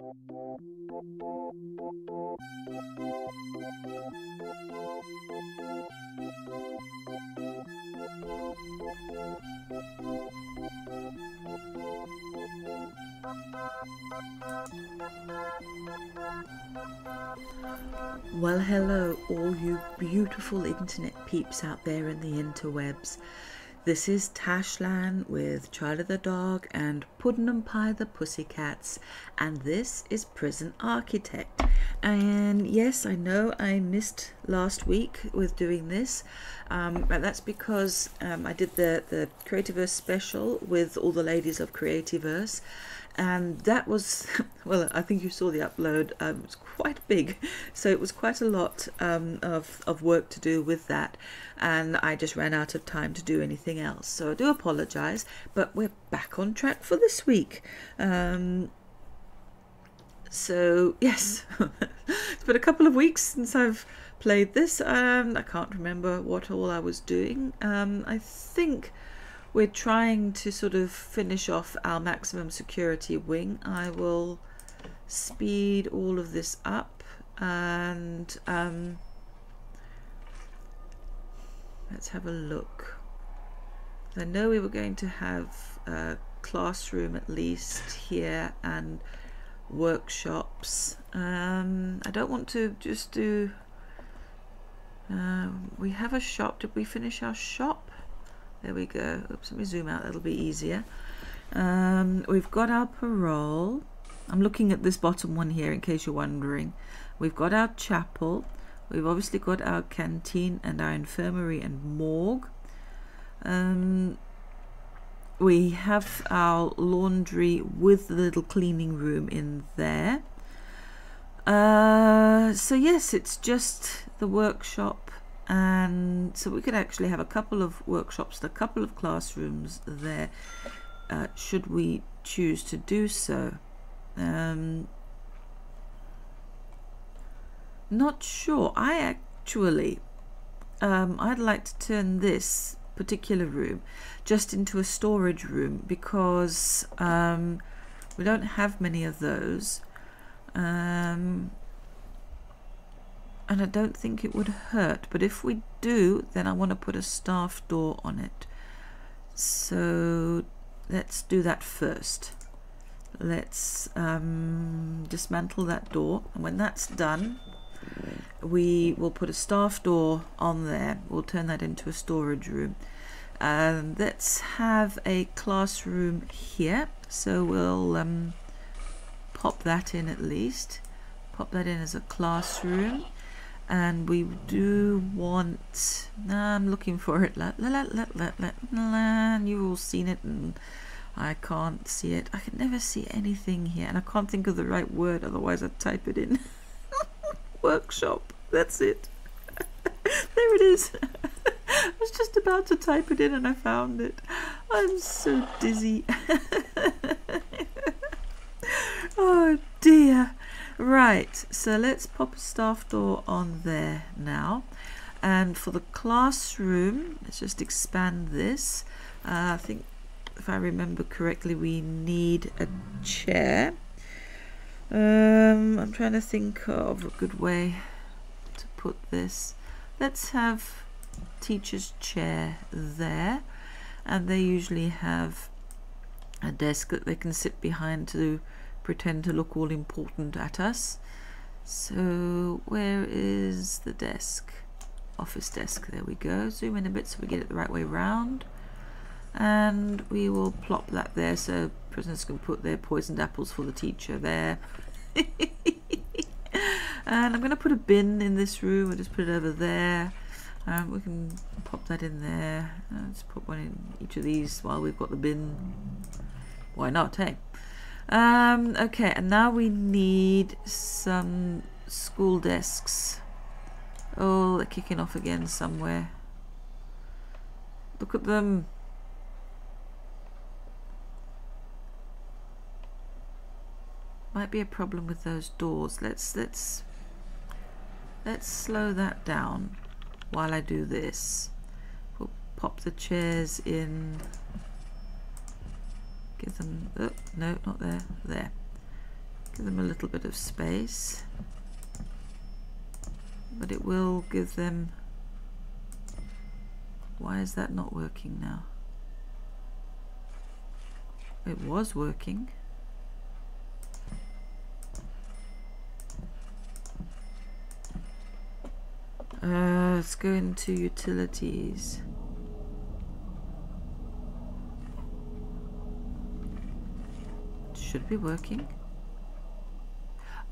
Well, hello all you beautiful internet peeps out there in the interwebs. This is Tashlan with Charlie the dog and Puddin' and Pie the pussycats, and this is Prison Architect. And yes, I know I missed last week with doing this, but that's because I did the Creativerse special with all the ladies of Creativerse, and that was, well, I think you saw the upload. It was quite big, so it was quite a lot of work to do with that, and I just ran out of time to do anything else, so I do apologize, but we're back on track for this week. So yes, it's been a couple of weeks since I've played this. I can't remember what all I was doing. I think we're trying to sort of finish off our maximum security wing. I will speed all of this up, and let's have a look. I know we were going to have a classroom at least here and workshops. I don't want to just do we have a shop. Did we finish our shop? There we go. Oops, let me zoom out, that'll be easier. We've got our parole. I'm looking at this bottom one here in case you're wondering. We've got our chapel. We've obviously got our canteen and our infirmary and morgue. We have our laundry with the little cleaning room in there. So yes, it's just the workshop, and so we could actually have a couple of workshops, a couple of classrooms there, should we choose to do so. Not sure. I actually I'd like to turn this particular room just into a storage room, because we don't have many of those, and I don't think it would hurt, but if we do, then I want to put a staff door on it. So let's do that first. Let's dismantle that door, and when that's done, we will put a staff door on there. We'll turn that into a storage room. Let's have a classroom here, so we'll pop that in, at least pop that in as a classroom. And we do want, I'm looking for it, you've all seen it and I can't see it. I can never see anything here, and I can't think of the right word, otherwise I'd type it in. Workshop, that's it. There it is. I was just about to type it in and I found it. I'm so dizzy. Oh dear. Right, so let's pop a staff door on there now, and for the classroom, let's just expand this. I think, if I remember correctly, we need a chair. I'm trying to think of a good way to put this. Let's have teacher's chair there, and they usually have a desk that they can sit behind to pretend to look all important at us. So where is the desk? Office desk, there we go. Zoom in a bit so we get it the right way round, and we will plop that there so prisoners can put their poisoned apples for the teacher there. And I'm going to put a bin in this room. I'll just put it over there. We can pop that in there. Let's put one in each of these while we've got the bin. Why not, hey? Okay, and now we need some school desks. Oh, they're kicking off again somewhere. Look at them. Might be a problem with those doors. Let's slow that down while I do this. We'll pop the chairs in. Give them, oh, no, not there, there. Give them a little bit of space, but it will give them... Why is that not working now? It was working. Let's go into utilities. Should be working.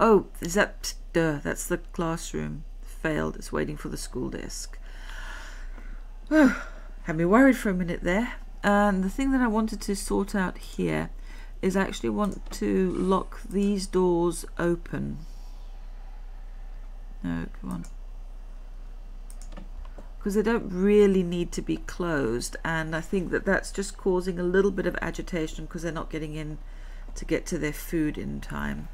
Oh, is that... that's the classroom. Failed. It's waiting for the school desk. Had me worried for a minute there. And the thing that I wanted to sort out here is I actually want to lock these doors open. No, come on. Because they don't really need to be closed, and I think that that's just causing a little bit of agitation because they're not getting in to get to their food in time.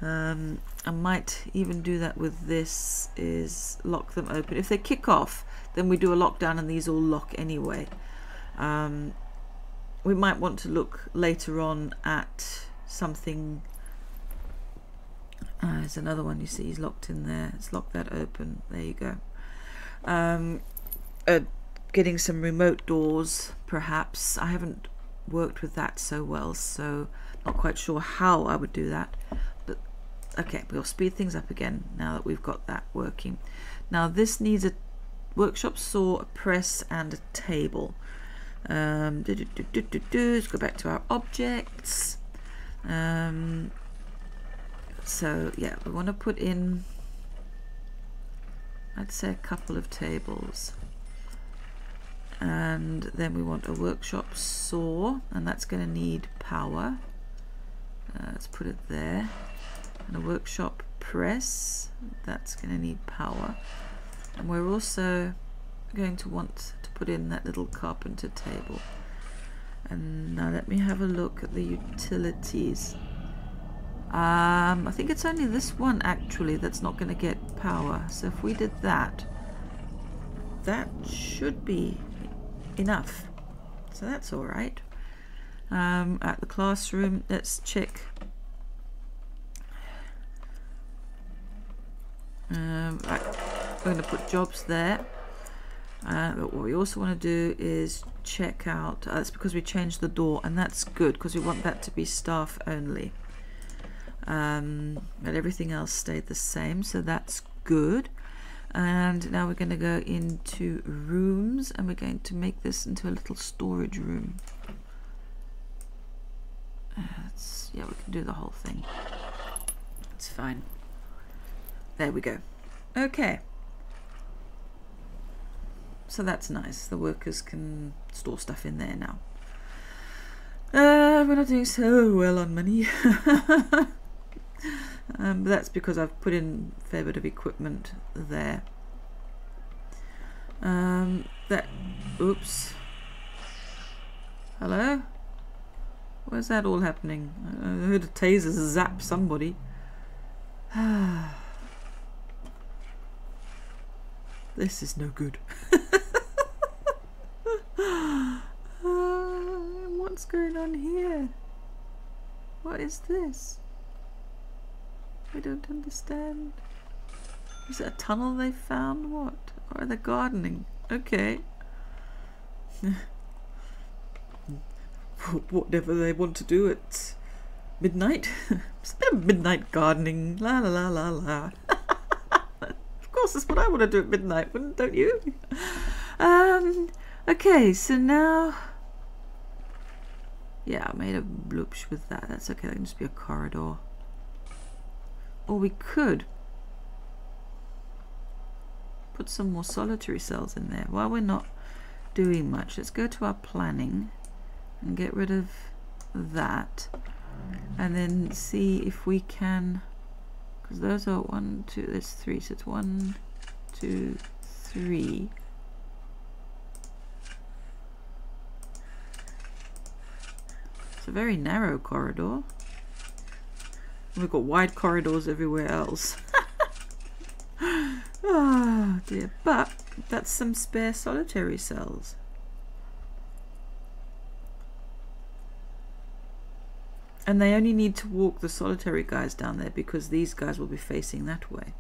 I might even do that with this, is lock them open. If they kick off, then we do a lockdown and these all lock anyway. We might want to look later on at something. There's another one, you see, he's locked in there. Let's lock that open. There you go. Getting some remote doors, perhaps. I haven't worked with that so well, so not quite sure how I would do that. But okay, we'll speed things up again now that we've got that working. Now this needs a workshop saw, a press, and a table. Let's go back to our objects. So yeah, we want to put in, I'd say, a couple of tables, and then we want a workshop saw, and that's going to need power. Let's put it there. And a workshop press, that's going to need power. And we're also going to want to put in that little carpenter table. And now let me have a look at the utilities. I think it's only this one actually that's not going to get power. So if we did that, that should be enough. So that's all right. At the classroom, let's check. Right, we're going to put jobs there. But what we also want to do is check out. That's because we changed the door, and that's good because we want that to be staff only. But everything else stayed the same, so that's good. And now we're going to go into rooms, and we're going to make this into a little storage room. Yeah, we can do the whole thing. It's fine. There we go. Okay. So that's nice. The workers can store stuff in there now. We're not doing so well on money. But that's because I've put in a fair bit of equipment there. Oops. Hello? Where's that all happening? I heard a taser zap somebody. This is no good. What's going on here? What is this? I don't understand. Is it a tunnel they found? What? Or are they gardening? Okay. Whatever they want to do at midnight. It's a bit of midnight gardening. La la la la la. Of course, that's what I want to do at midnight, don't you? Okay, so now... Yeah, I made a bloopsh with that. That's okay, that can just be a corridor. Or we could put some more solitary cells in there. While we're not doing much, let's go to our planning and get rid of that, and then see if we can, because those are 1, 2, there's 3, so it's 1, 2, 3. It's a very narrow corridor. We've got wide corridors everywhere else. Oh dear, but that's some spare solitary cells. And they only need to walk the solitary guys down there because these guys will be facing that way.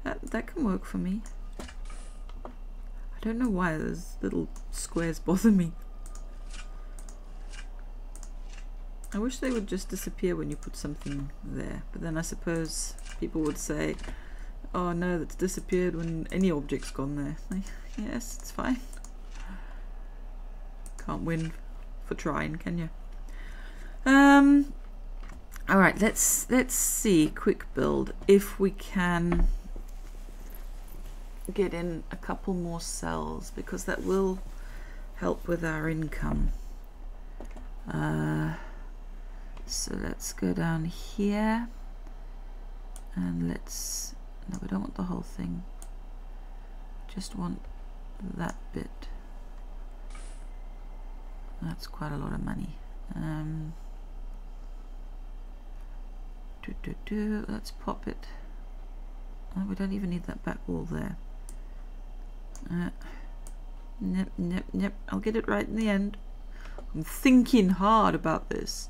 That can work for me. I don't know why those little squares bother me. I wish they would just disappear when you put something there, but then I suppose people would say, oh no, that's disappeared when any object's gone there. Like, yes, it's fine. Can't win for trying, can you? Alright, let's see, quick build, if we can get in a couple more cells, because that will help with our income. So let's go down here and let's, no, we don't want the whole thing, just want that bit. That's quite a lot of money. Let's pop it. Oh, we don't even need that back wall there. Yep, I'll get it right in the end. I'm thinking hard about this.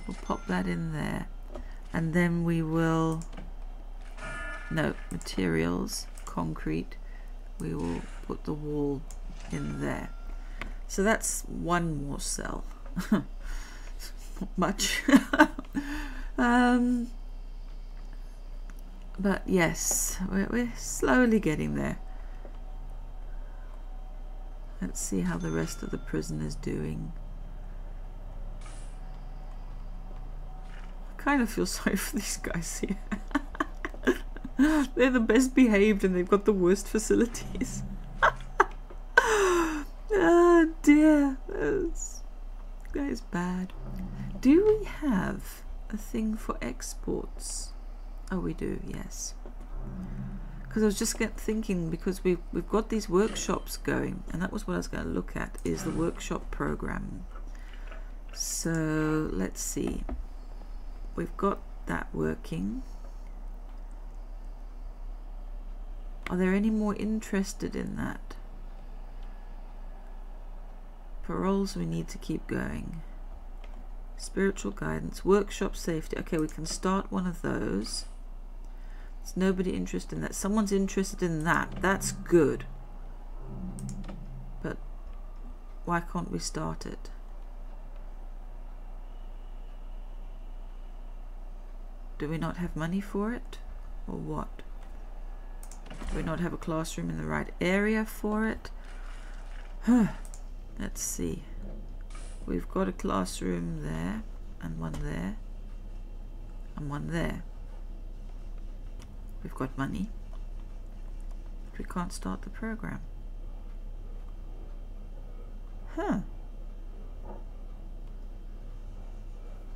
We'll pop that in there, and then we will, no, materials, concrete, we will put the wall in there. So that's one more cell. Not much. But yes, we're slowly getting there. Let's see how the rest of the prison is doing. I kind of feel sorry for these guys here. They're the best behaved and they've got the worst facilities. Oh dear, that is bad. Do we have a thing for exports? Oh, we do, yes. Because I was just thinking, because we've got these workshops going, and that was what I was going to look at, is the workshop program. So let's see. We've got that working. Are there any more interested in that? Paroles we need to keep going. Spiritual guidance, workshop safety. Okay, we can start one of those. There's nobody interested in that. Someone's interested in that. That's good. But why can't we start it? Do we not have money for it? Or what? Do we not have a classroom in the right area for it? Let's see. We've got a classroom there, and one there, and one there. We've got money, but we can't start the program. Huh.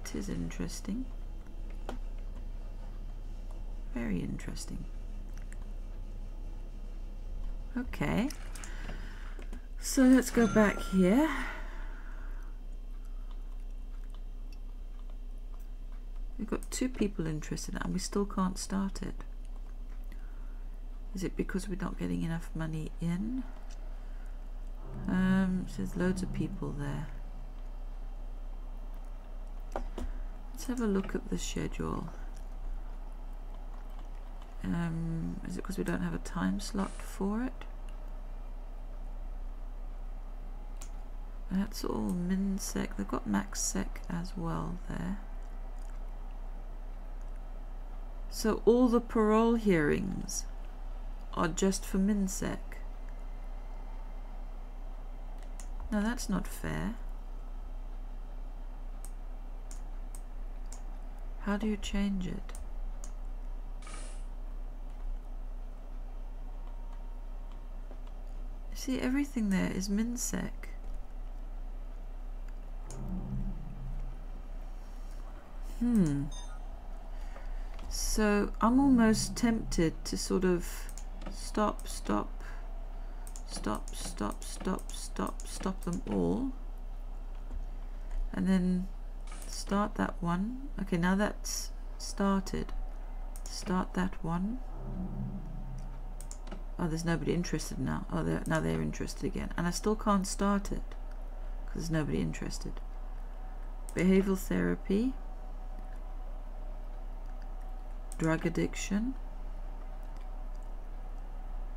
It is interesting. Very interesting. Okay. So let's go back here. We've got 2 people interested and we still can't start it. Is it because we're not getting enough money in? There's loads of people there. Let's have a look at the schedule. Is it because we don't have a time slot for it? That's all min sec. They've got max sec as well there. So all the parole hearings are just for min sec. No, that's not fair. How do you change it? See, everything there is min sec. So I'm almost tempted to sort of stop them all, and then start that one. Okay, now that's started. Start that one. Oh, there's nobody interested now. Oh, now they're interested again, and I still can't start it because there's nobody interested. behavioral therapy, drug addiction.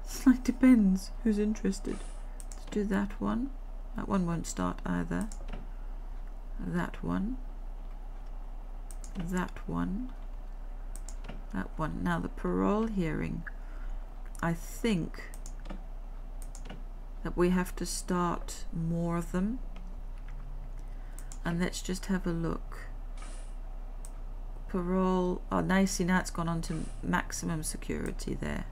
It's like, depends who's interested. Let's do that one. That one won't start either. That one. That one. That one. Now the parole hearing, I think that we have to start more of them. And let's just have a look. Parole. Oh, now you see, now it's gone on to maximum security there.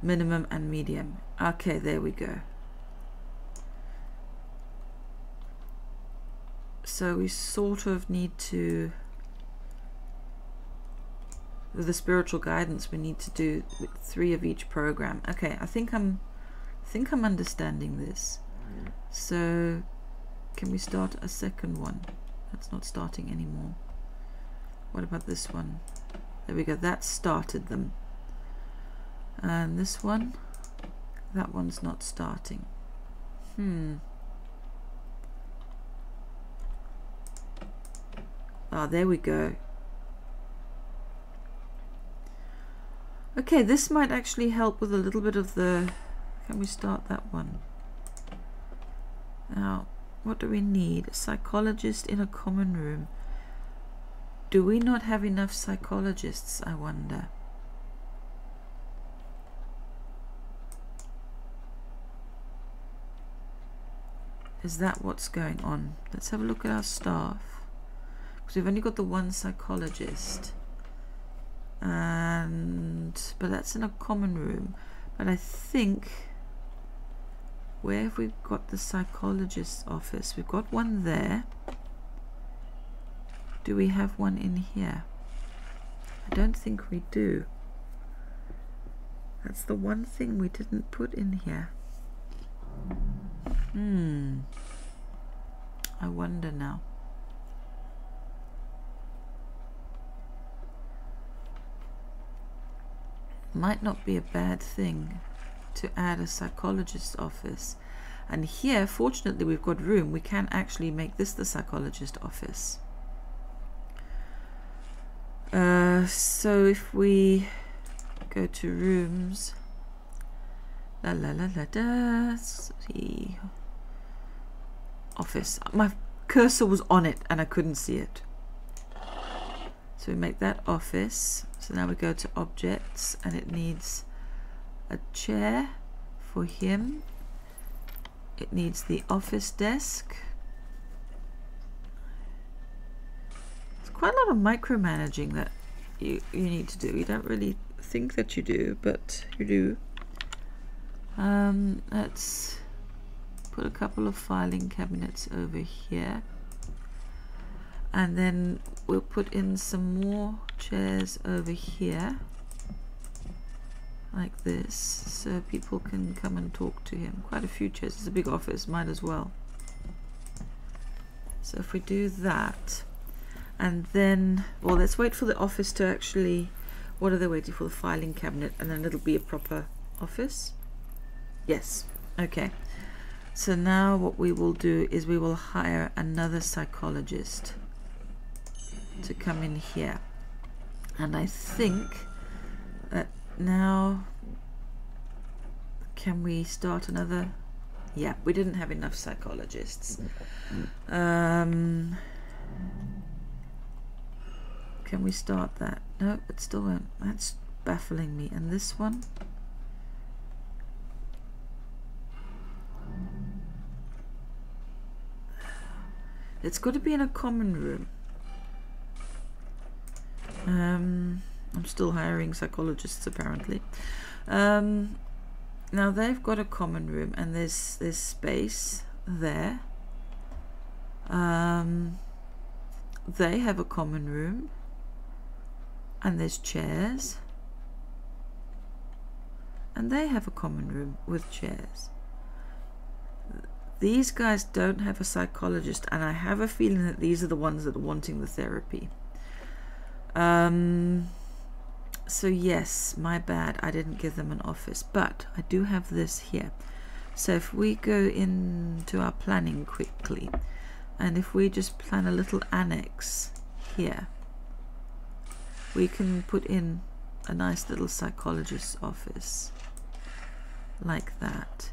Minimum and medium. Okay, there we go. So we sort of need to, with the spiritual guidance, we need to do 3 of each program. Okay, I think I'm understanding this. So can we start a second one? That's not starting anymore. What about this one? There we go, that started them. And this one, that one's not starting. Ah, there we go. Okay, this might actually help with a little bit of the... Can we start that one? Now, what do we need? A psychologist in a common room. Do we not have enough psychologists, I wonder? Is that what's going on? Let's have a look at our staff. Because we've only got the one psychologist. But that's in a common room. But I think, where have we got the psychologist's office? We've got one there. Do we have one in here? I don't think we do. That's the one thing we didn't put in here. I wonder now. Might not be a bad thing to add a psychologist's office. And here, fortunately, we've got room. We can actually make this the psychologist office. So if we go to rooms, see, office. My cursor was on it and I couldn't see it. So we make that office. So now we go to objects, and it needs a chair for him. It needs the office desk. It's quite a lot of micromanaging that you need to do. You don't really think that you do, but you do. Let's put a couple of filing cabinets over here, and then we'll put in some more chairs over here like this, so people can come and talk to him. Quite a few chairs. It's a big office, might as well. So if we do that, and then, well, let's wait for the office to actually, what are they waiting for? The filing cabinet, and then it'll be a proper office. Yes, okay. So now what we will do is we will hire another psychologist to come in here. And I think that now, can we start another? Yeah, we didn't have enough psychologists. Can we start that? No, it still won't. That's baffling me. And this one? It's got to be in a common room. I'm still hiring psychologists apparently. Now they've got a common room, and there's space there. They have a common room, and there's chairs, and they have a common room with chairs. These guys don't have a psychologist, and I have a feeling that these are the ones that are wanting the therapy. So yes, my bad, I didn't give them an office, but I do have this here. So if we go into our planning quickly, And if we just plan a little annex here, we can put in a nice little psychologist's office like that.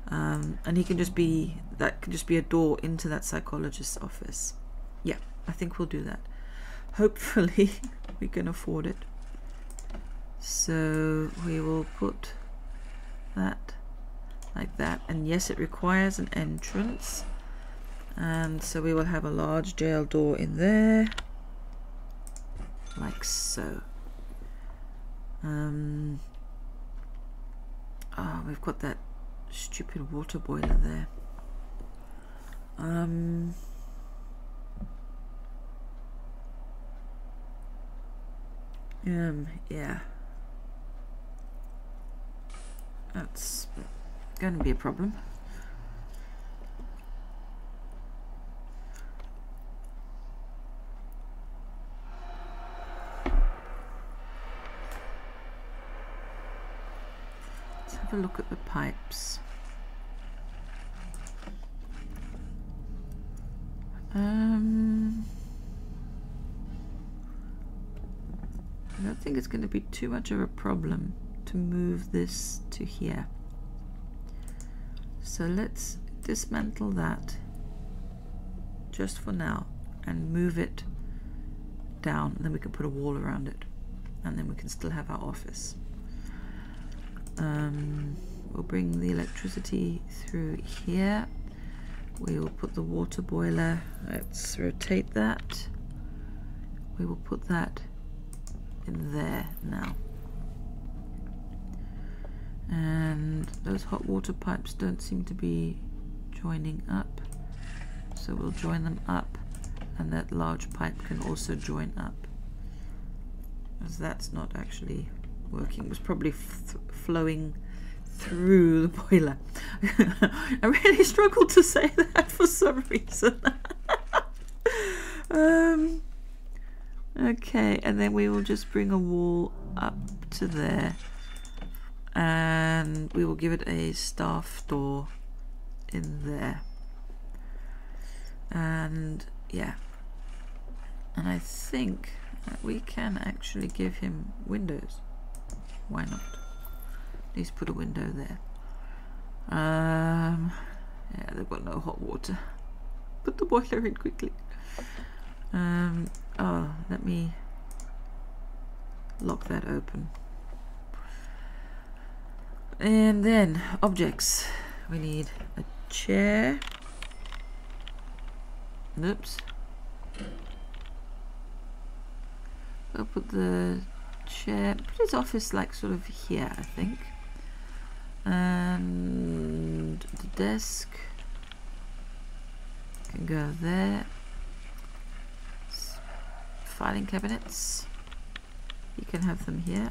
And he can just be, that can just be a door into that psychologist's office. Yeah, I think we'll do that. Hopefully we can afford it. So we will put that like that. And yes, it requires an entrance. And so we will have a large jail door in there. Like so. Oh, we've got that stupid water boiler there. Yeah. That's going to be a problem. Let's have a look at the pipes. I don't think it's going to be too much of a problem to move this to here. So let's dismantle that just for now and move it down, and then we can put a wall around it, and then we can still have our office. We'll bring the electricity through here. We will put the water boiler, let's rotate that. We will put that in there now. And those hot water pipes don't seem to be joining up, so we'll join them up, and that large pipe can also join up, as that's not actually working. It was probably flowing through the boiler. I really struggled to say that for some reason. Okay, and then we will just bring a wall up to there, and we will give it a staff door in there. And yeah, and I think that we can actually give him windows. Why not? At least put a window there. Yeah, they've got no hot water. Put the boiler in quickly. Oh, let me lock that open. And then objects. We need a chair. Oops. We'll put the chair, put his office like sort of here, I think. And the desk can go there. Filing cabinets, you can have them here.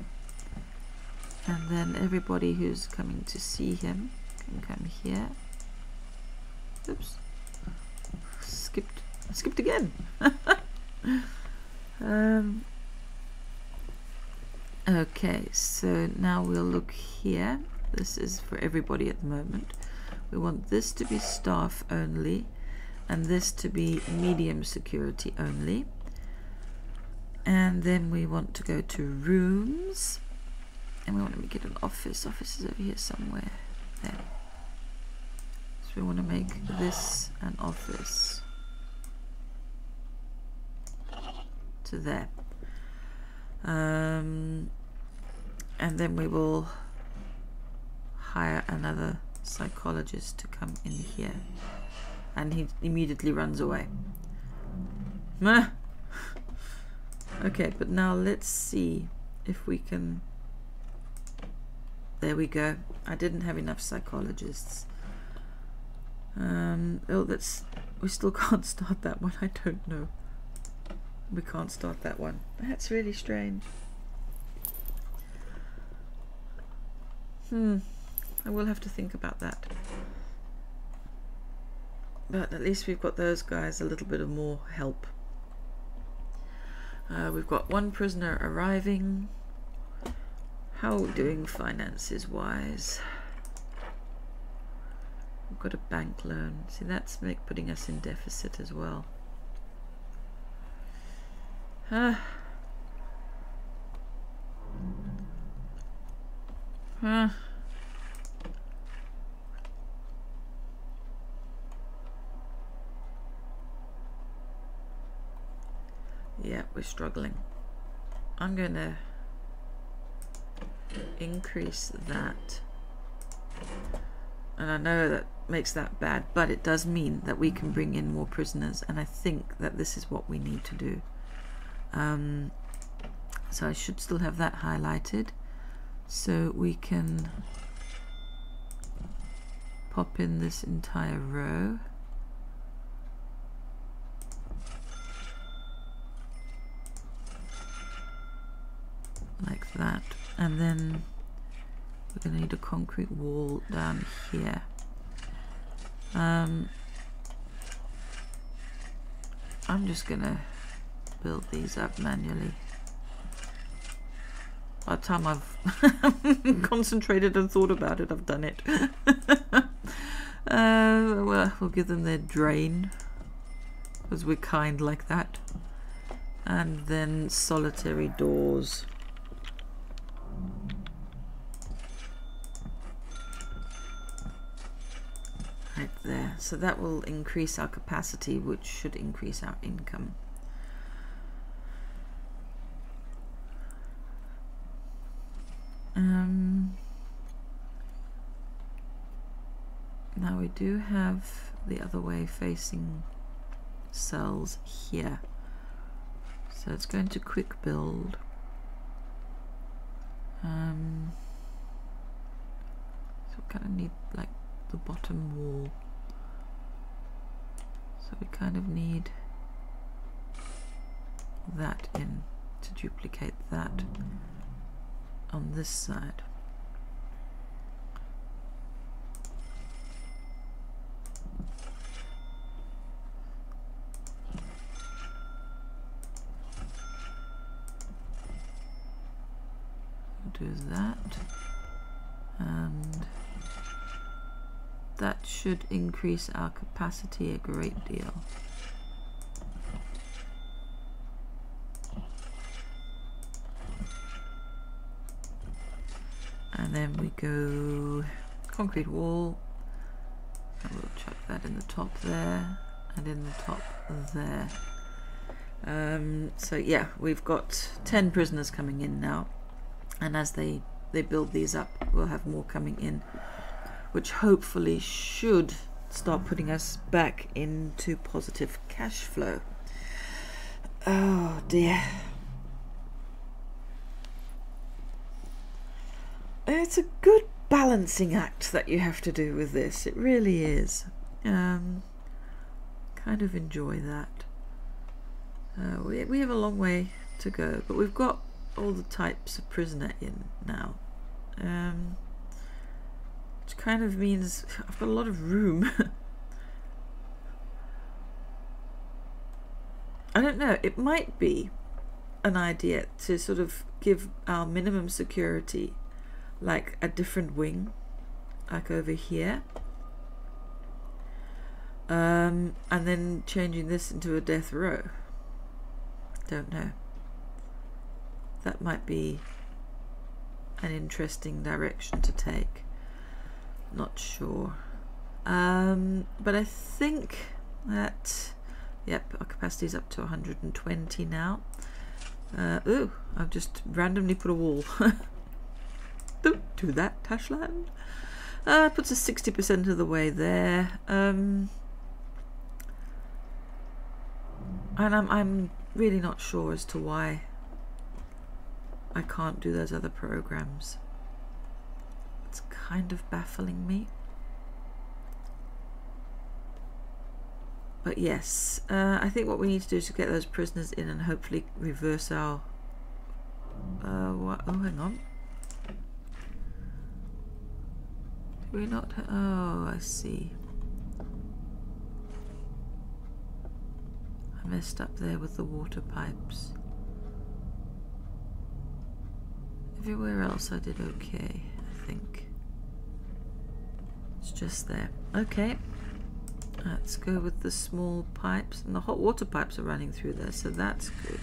And then everybody who's coming to see him can come here. Oops. Skipped again. Okay, so now we'll look here. This is for everybody at the moment. We want this to be staff only, and this to be medium security only. And then we want to go to rooms, and we want to make it an office. Office is over here somewhere. There. So we want to make this an office. To there. And then we will hire another psychologist to come in here. And he immediately runs away. Okay, but now let's see if we can... There we go. I didn't have enough psychologists. Oh, that's... We still can't start that one. I don't know. We can't start that one. That's really strange. I will have to think about that. But at least we've got those guys a little bit of more help. We've got one prisoner arriving. How are we doing finances wise? We've got a bank loan. See, that's putting us in deficit as well. Yeah, we're struggling. I'm going to increase that. And I know that makes that bad, but it does mean that we can bring in more prisoners, and I think that this is what we need to do. So I should still have that highlighted, so we can pop in this entire row. Like that, and then we're going to need a concrete wall down here. I'm just going to build these up manually. By the time I've concentrated and thought about it, I've done it. Well, we'll give them their drain, because we're kind like that. And then solitary doors. Right there. So that will increase our capacity, which should increase our income. Now we do have the other way facing cells here. So it's going to quick build. So we kind of need like the bottom wall. So we kind of need that in to duplicate that on this side. Do that, and that should increase our capacity a great deal. And then we go concrete wall, and we'll chuck that in the top there and in the top there. So yeah, we've got 10 prisoners coming in now. And as they build these up, we'll have more coming in, which hopefully should start putting us back into positive cash flow. Oh dear. It's a good balancing act that you have to do with this. It really is. Kind of enjoy that. We have a long way to go, but we've got all the types of prisoner in now, which kind of means I've got a lot of room. I don't know, it might be an idea to sort of give our minimum security like a different wing, like over here, and then changing this into a death row. Don't know. That might be an interesting direction to take. Not sure. But I think that, yep, our capacity is up to 120 now. Ooh, I've just randomly put a wall. Don't do that, Tashland. Puts us 60% of the way there. And I'm really not sure as to why I can't do those other programs. It's kind of baffling me. But yes, I think what we need to do is to get those prisoners in and hopefully reverse our... what? Oh, hang on. Did we not... Oh, I see. I messed up there with the water pipes. Everywhere else I did okay, I think. It's just there. Okay. Let's go with the small pipes, and the hot water pipes are running through there, so that's good.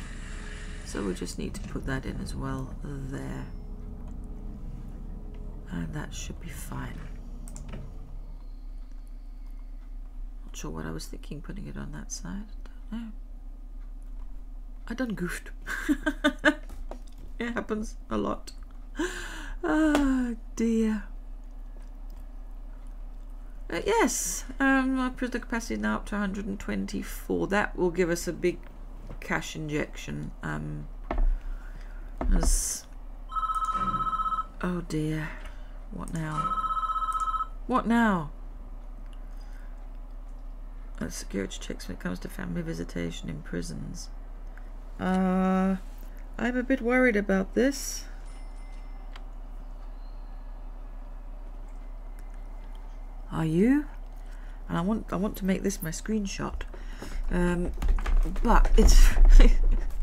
So we just need to put that in as well there. And that should be fine. Not sure what I was thinking putting it on that side. Don't know. I done goofed. It happens a lot. Oh dear. Yes, our prisoner capacity is now up to 124. That will give us a big cash injection. Oh dear. What now? What now? Security checks when it comes to family visitation in prisons. I'm a bit worried about this. Are you? And I want to make this my screenshot, but it's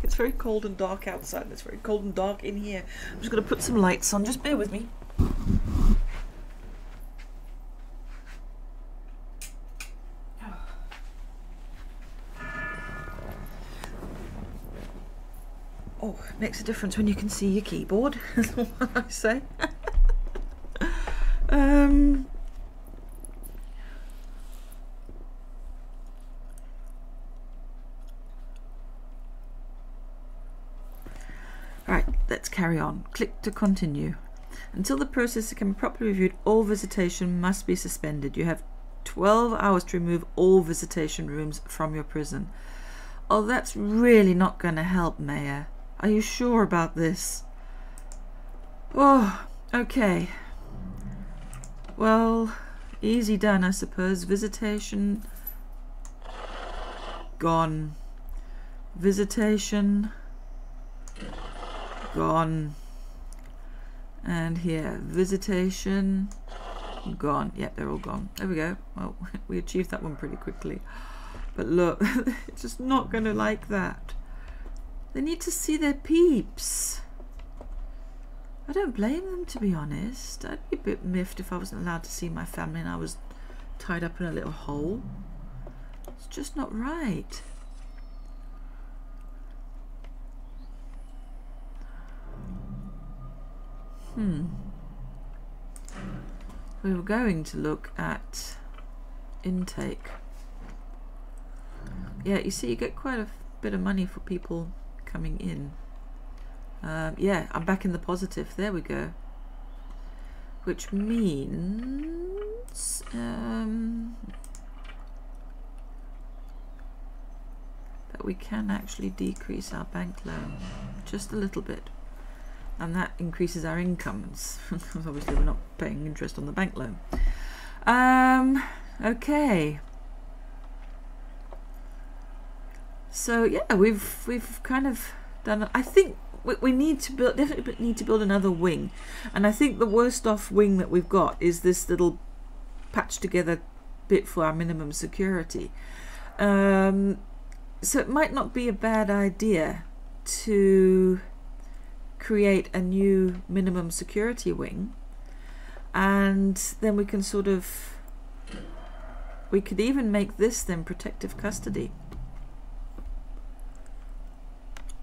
it's very cold and dark outside, and it's very cold and dark in here. I'm just going to put some lights on. Just bear with me. Oh, makes a difference when you can see your keyboard. That's what I say. Right, let's carry on. Click to continue. Until the process can be properly reviewed, all visitation must be suspended. You have 12 hours to remove all visitation rooms from your prison. Oh, that's really not going to help, Mayor. Are you sure about this? Oh, okay. Well, easy done, I suppose. Visitation. Gone. Visitation. Gone. And here, visitation. Gone. Yep, they're all gone. There we go. Well, we achieved that one pretty quickly. But look, it's just not going to like that. They need to see their peeps. I don't blame them, to be honest. I'd be a bit miffed if I wasn't allowed to see my family and I was tied up in a little hole. It's just not right. We were going to look at intake. Yeah, you see, you get quite a bit of money for people coming in. Yeah, I'm back in the positive. There we go. Which means that we can actually decrease our bank loan just a little bit. And that increases our incomes. Obviously, we're not paying interest on the bank loan. Okay. So yeah, we've kind of done. I think we need to build. Definitely need to build another wing. And I think the worst off wing that we've got is this little patched together bit for our minimum security. So it might not be a bad idea to create a new minimum security wing, and then we can sort of, we could even make this then protective custody.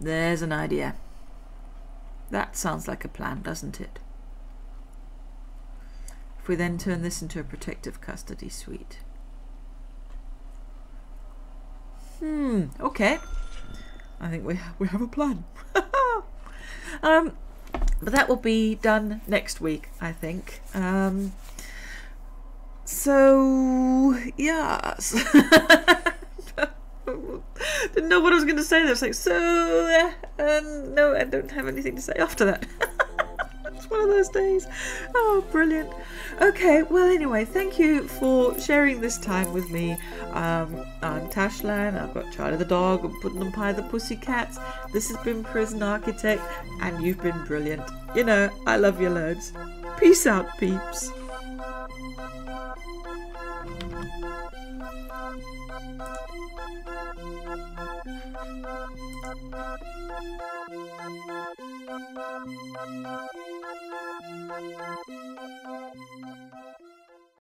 There's an idea. That sounds like a plan, doesn't it? If we then turn this into a protective custody suite. Okay. I think we have a plan. But that will be done next week, I think. So yes. Didn't know what I was going to say there. It's like, so no, I don't have anything to say after that. It's one of those days. Oh, brilliant. Okay, well, anyway, thank you for sharing this time with me. I'm Tashlan. I've got Charlie the dog and Putnam Pie the pussycats. This has been Prison Architect, and you've been brilliant. You know, I love you loads. Peace out, peeps.